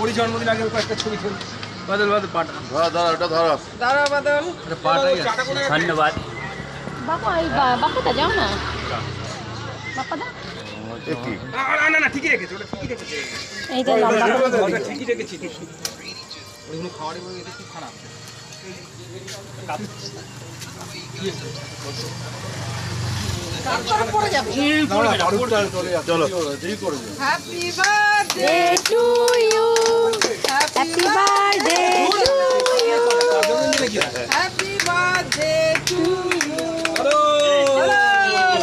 ওরই জন্মদিন আগে একটা ছবি তুলি। বাদল বাদল পাটা ধরা ওটা ধরো। দাঁড়া বাদল পাটাই ধন্যবাদ। বাপা এই বাপাটা যাও না বাপাটা কি না না ঠিকই রেখেছে, ওটা ঠিকই রেখেছে, এই তো লম্বা ওটা ঠিকই রেখেছি। ওইগুলো খাওয়ারে বলে এটা খুব খারাপ। তারপরে পড়ে যাবে। চলো ঠিক করে happy birthday to you, happy birthday to you, happy birthday to you,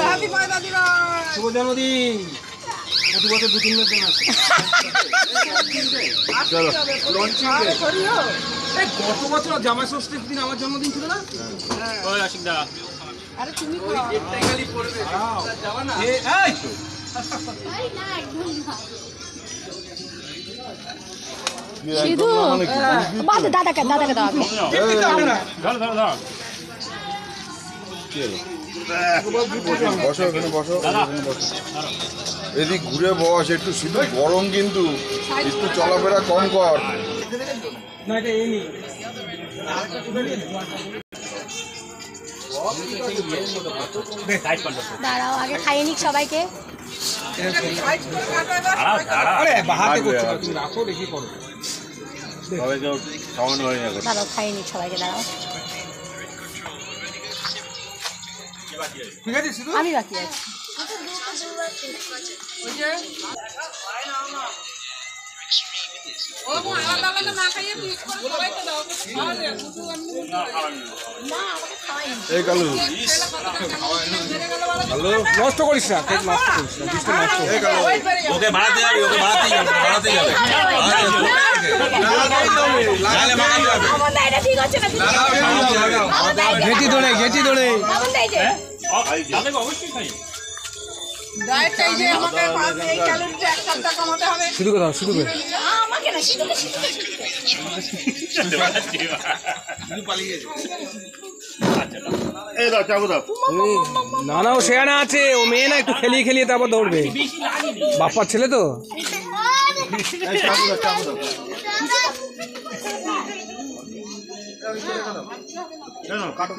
happy birthday শুভ জন্মদিন। প্রতি বছর 2-3 মাস জন্য আসে। চলো লঞ্চিং ডে। এই গত বছর জামাই ষষ্ঠীর দিন আমার জন্মদিন ছিল না? ওই আশিক দা আরে তুমি এই সিধু বাদ দাদাকে দাও আগে। ধর ধর ধর বসো এখানে বসো এখানে বসো। এদিক ঘুরে বস একটু, শুধু গরম কিন্তু একটু চলাফেরা কম কর। না এটা এই নেই। দাঁড়াও আগে খাইয়ে নিক সবাইকে। আরে হাতে করছো না, তুমি রাখো দেখি করো। সবাইকে খাওয়ানো হয়ে গেছে। দাঁড়াও খাইয়ে নিক সবাইকে, দাঁড়াও ঠিক আছে শুধু আমি বাকি আছি। এই কালু নষ্ট করিস না, কেক নষ্ট করিস না, ডিশটা নষ্ট হবে। এই কালু ওকে বাড়াতে যাবে, ওকে বাড়াতেই যাবে, বাড়াতেই যাবে। নাহলে মারা যাবে। ঘেঁটি ধরে অবশ্যই খাই। শুরু করো শুরু করে। আমাকে না সিধুকে এই দাও চাবো দাও। না না ও শেয়ানা আছে, ও মেয়ে না, একটু খেলিয়ে খেলিয়ে তারপর দৌড়বে। বাপ্পার ছেলে তো। এই চাবো দাও চাবো দাও। না না কাটো।